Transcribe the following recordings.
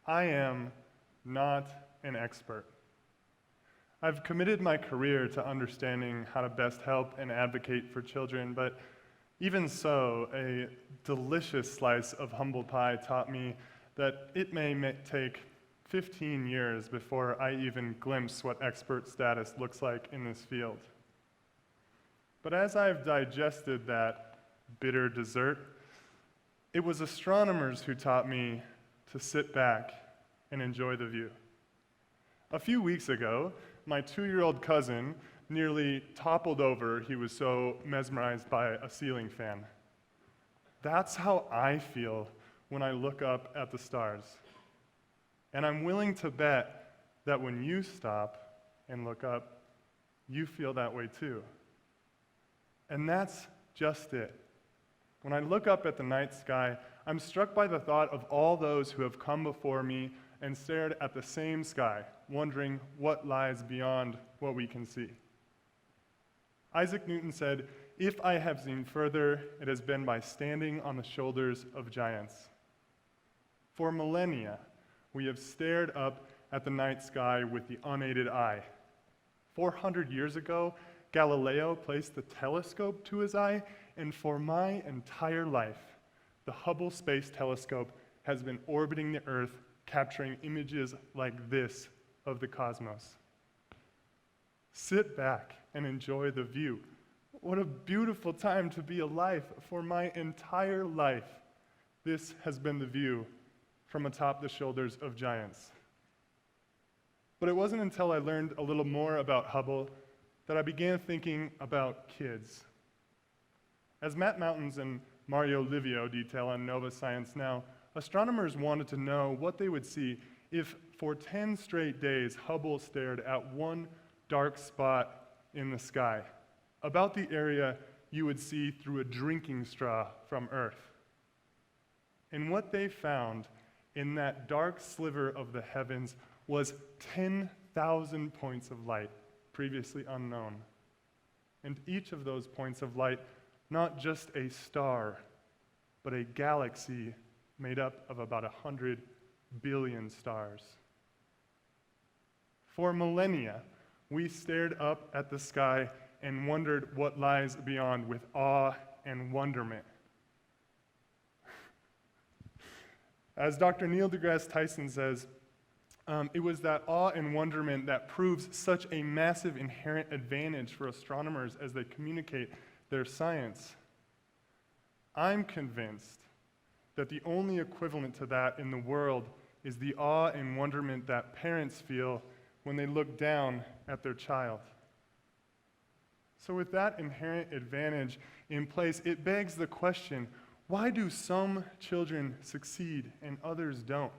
I am not an expert. I've committed my career to understanding how to best help and advocate for children, but even so, a delicious slice of humble pie taught me that it may take 15 years before I even glimpse what expert status looks like in this field. But as I've digested that bitter dessert, it was astronomers who taught me to sit back and enjoy the view. A few weeks ago, my 2-year-old cousin nearly toppled over. He was so mesmerized by a ceiling fan. That's how I feel when I look up at the stars. And I'm willing to bet that when you stop and look up, you feel that way too. And that's just it. When I look up at the night sky, I'm struck by the thought of all those who have come before me and stared at the same sky, wondering what lies beyond what we can see. Isaac Newton said, "If I have seen further, it has been by standing on the shoulders of giants." For millennia, we have stared up at the night sky with the unaided eye. 400 years ago, Galileo placed the telescope to his eye, and for my entire life, the Hubble Space Telescope has been orbiting the Earth, capturing images like this of the cosmos. Sit back and enjoy the view. What a beautiful time to be alive. For my entire life, this has been the view from atop the shoulders of giants. But it wasn't until I learned a little more about Hubble that I began thinking about kids. As Matt Mountains and Mario Livio detail on Nova Science Now, astronomers wanted to know what they would see if for 10 straight days Hubble stared at one dark spot in the sky, about the area you would see through a drinking straw from Earth. And what they found in that dark sliver of the heavens was 10,000 points of light, previously unknown. And each of those points of light, not just a star, but a galaxy made up of about 100 billion stars. For millennia, we stared up at the sky and wondered what lies beyond with awe and wonderment. As Dr. Neil deGrasse Tyson says, it was that awe and wonderment that proves such a massive inherent advantage for astronomers as they communicate their science. I'm convinced that the only equivalent to that in the world is the awe and wonderment that parents feel when they look down at their child. So with that inherent advantage in place, it begs the question, why do some children succeed and others don't?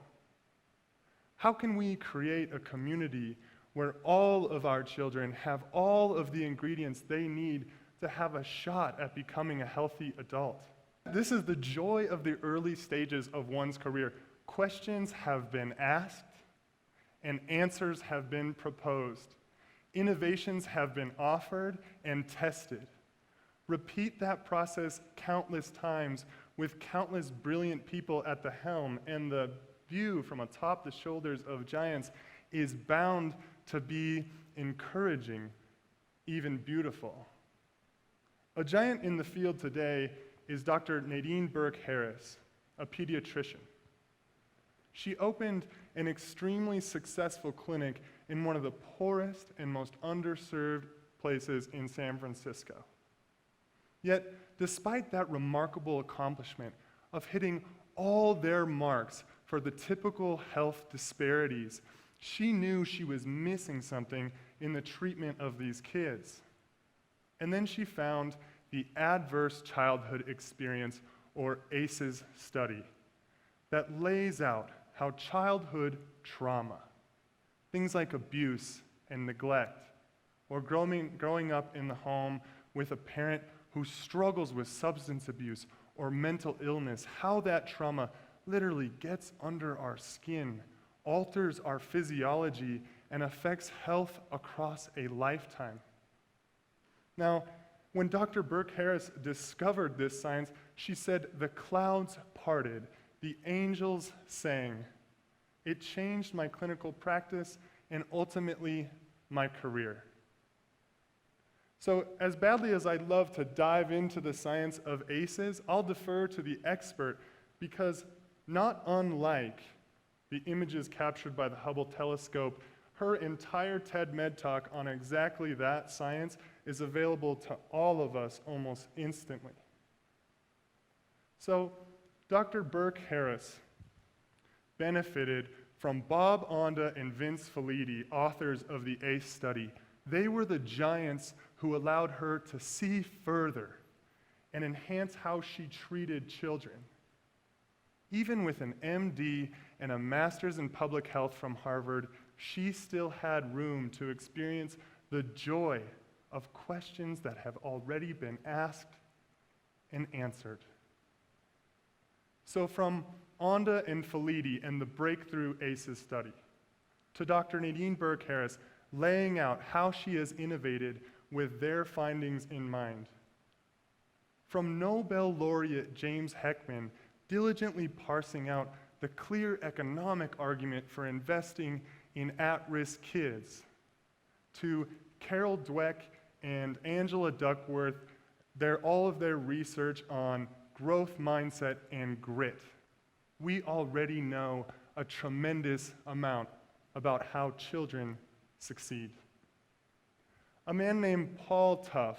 How can we create a community where all of our children have all of the ingredients they need to have a shot at becoming a healthy adult? This is the joy of the early stages of one's career. Questions have been asked and answers have been proposed. Innovations have been offered and tested. Repeat that process countless times with countless brilliant people at the helm, and the view from atop the shoulders of giants is bound to be encouraging, even beautiful. A giant in the field today is Dr. Nadine Burke-Harris, a pediatrician. She opened an extremely successful clinic in one of the poorest and most underserved places in San Francisco. Yet, despite that remarkable accomplishment of hitting all their marks for the typical health disparities, she knew she was missing something in the treatment of these kids. And then she found the Adverse Childhood Experience, or ACEs study, that lays out how childhood trauma, things like abuse and neglect, or growing up in the home with a parent who struggles with substance abuse or mental illness, how that trauma literally gets under our skin, alters our physiology, and affects health across a lifetime. Now, when Dr. Burke-Harris discovered this science, she said, "The clouds parted, the angels sang. It changed my clinical practice and ultimately my career. So as badly as I'd love to dive into the science of ACEs, I'll defer to the expert because not unlike the images captured by the Hubble Telescope, her entire TED Med talk on exactly that science is available to all of us almost instantly. So Dr. Burke Harris benefited from Bob Onda and Vince Felitti, authors of the ACE study. They were the giants who allowed her to see further and enhance how she treated children. Even with an MD and a master's in public health from Harvard, she still had room to experience the joy of questions that have already been asked and answered. So from Onda and Felitti and the Breakthrough ACEs study, to Dr. Nadine Burke Harris laying out how she has innovated with their findings in mind. From Nobel laureate James Heckman diligently parsing out the clear economic argument for investing in at-risk kids, to Carol Dweck and Angela Duckworth, all of their research on growth mindset and grit. We already know a tremendous amount about how children succeed. A man named Paul Tuff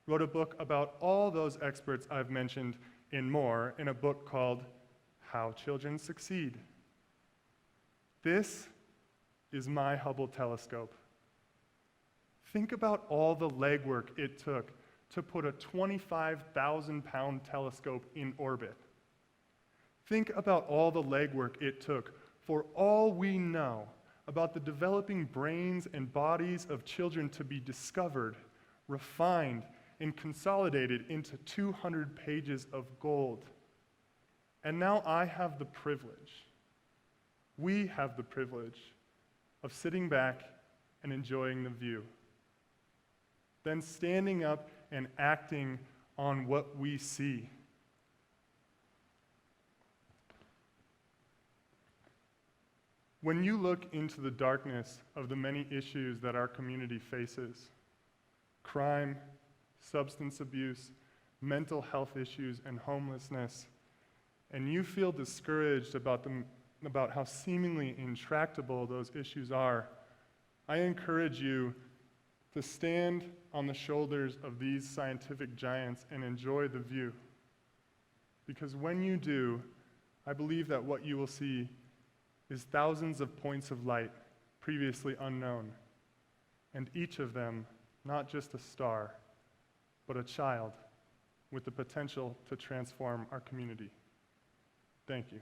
wrote a book about all those experts I've mentioned and more in a book called How Children Succeed. This is my Hubble Telescope. Think about all the legwork it took to put a 25,000-pound telescope in orbit. Think about all the legwork it took for all we know about the developing brains and bodies of children to be discovered, refined, and consolidated into 200 pages of gold. And now I have the privilege, we have the privilege of sitting back and enjoying the view, then standing up and acting on what we see. When you look into the darkness of the many issues that our community faces, crime, substance abuse, mental health issues, and homelessness, and you feel discouraged about how seemingly intractable those issues are, I encourage you to stand on the shoulders of these scientific giants and enjoy the view. Because when you do, I believe that what you will see is thousands of points of light previously unknown, and each of them not just a star, but a child with the potential to transform our community. Thank you.